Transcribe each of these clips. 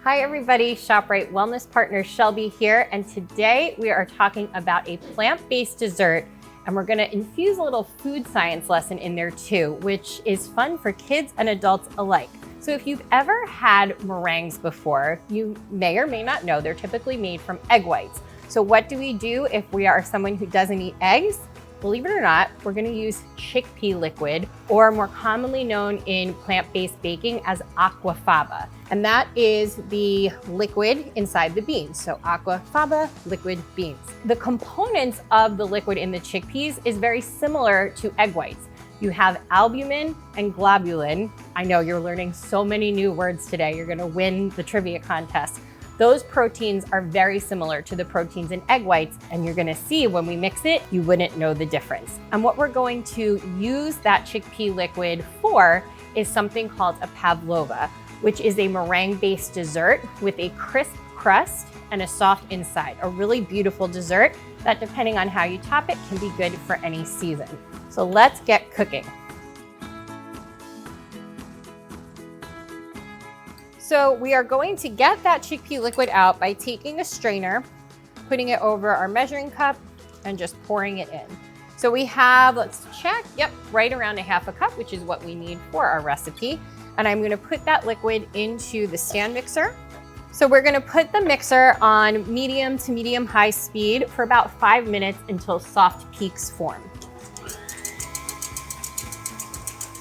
Hi everybody, ShopRite Wellness Partner Shelby here, and today we are talking about a plant-based dessert, and we're gonna infuse a little food science lesson in there too, which is fun for kids and adults alike. So if you've ever had meringues before, you may or may not know they're typically made from egg whites. So what do we do if we are someone who doesn't eat eggs? Believe it or not, we're gonna use chickpea liquid, or more commonly known in plant-based baking as aquafaba. And that is the liquid inside the beans. So aquafaba, liquid beans. The components of the liquid in the chickpeas is very similar to egg whites. You have albumin and globulin. I know you're learning so many new words today. You're gonna win the trivia contest. Those proteins are very similar to the proteins in egg whites, and you're gonna see when we mix it, you wouldn't know the difference. And what we're going to use that chickpea liquid for is something called a Pavlova, which is a meringue-based dessert with a crisp crust and a soft inside. A really beautiful dessert that, depending on how you top it, can be good for any season. So let's get cooking. So we are going to get that chickpea liquid out by taking a strainer, putting it over our measuring cup, and just pouring it in. So we have, let's check, yep, right around a half a cup, which is what we need for our recipe. And I'm gonna put that liquid into the stand mixer. So we're gonna put the mixer on medium to medium high speed for about 5 minutes until soft peaks form.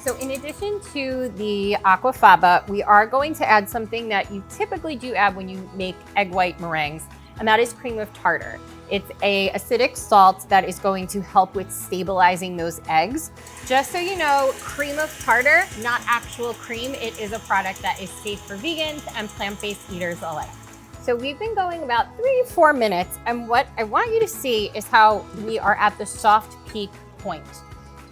So in addition to the aquafaba, we are going to add something that you typically do add when you make egg white meringues, and that is cream of tartar. It's an acidic salt that is going to help with stabilizing those eggs. Just so you know, cream of tartar, not actual cream. It is a product that is safe for vegans and plant-based eaters alike. So we've been going about 3-4 minutes, and what I want you to see is how we are at the soft peak point.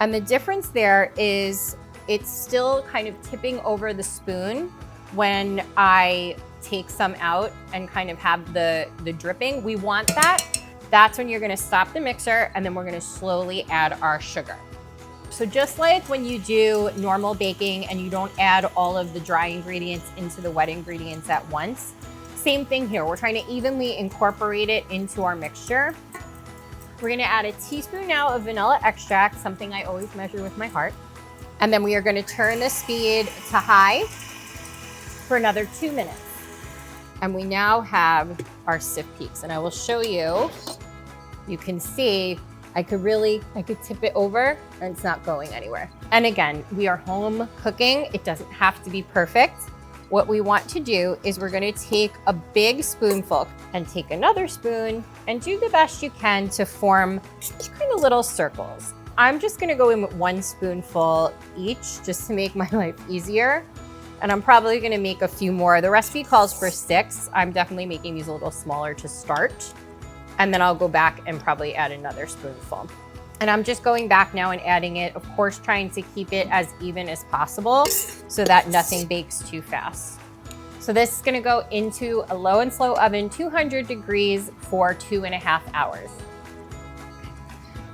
And the difference there is it's still kind of tipping over the spoon when I take some out and kind of have the dripping. We want that. That's when you're gonna stop the mixer, and then we're gonna slowly add our sugar. So just like when you do normal baking and you don't add all of the dry ingredients into the wet ingredients at once, same thing here. We're trying to evenly incorporate it into our mixture. We're gonna add a teaspoon now of vanilla extract, something I always measure with my heart. And then we are gonna turn the speed to high for another 2 minutes. And we now have our stiff peaks. And I will show you, you can see, I could tip it over and it's not going anywhere. And again, we are home cooking. It doesn't have to be perfect. What we want to do is we're gonna take a big spoonful and take another spoon and do the best you can to form kind of little circles. I'm just gonna go in with 1 spoonful each just to make my life easier. And I'm probably gonna make a few more. The recipe calls for 6. I'm definitely making these a little smaller to start. And then I'll go back and probably add another spoonful. And I'm just going back now and adding it, of course, trying to keep it as even as possible so that nothing bakes too fast. So this is gonna go into a low and slow oven, 200 degrees for 2.5 hours.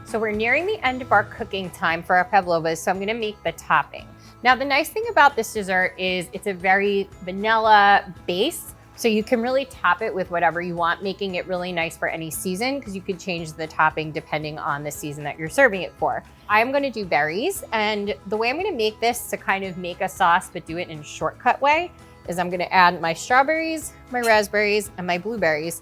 So we're nearing the end of our cooking time for our pavlovas, so I'm gonna make the topping. Now, the nice thing about this dessert is it's a very vanilla base, so you can really top it with whatever you want, making it really nice for any season, because you could change the topping depending on the season that you're serving it for. I'm gonna do berries, and the way I'm gonna make this to kind of make a sauce, but do it in a shortcut way, is I'm gonna add my strawberries, my raspberries, and my blueberries.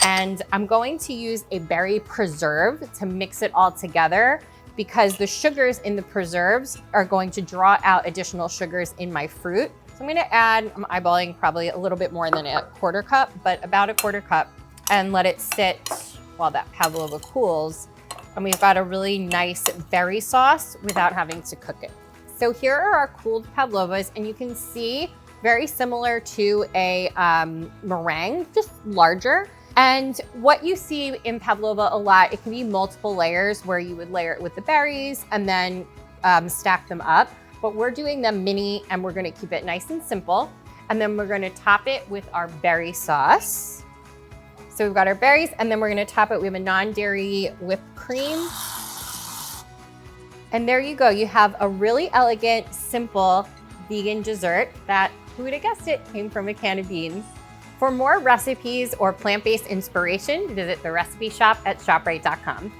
And I'm going to use a berry preserve to mix it all together, because the sugars in the preserves are going to draw out additional sugars in my fruit. So I'm gonna add, I'm eyeballing probably a little bit more than a 1/4 cup, but about a 1/4 cup, and let it sit while that pavlova cools. And we've got a really nice berry sauce without having to cook it. So here are our cooled pavlovas, and you can see very similar to a meringue, just larger. And what you see in pavlova a lot, it can be multiple layers where you would layer it with the berries and then stack them up. But we're doing them mini, and we're gonna keep it nice and simple. And then we're gonna top it with our berry sauce. So we've got our berries, and then we're gonna top it. We have a non-dairy whipped cream. And there you go. You have a really elegant, simple vegan dessert that, who would have guessed it, came from a can of beans. For more recipes or plant-based inspiration, visit the recipe shop at ShopRite.com.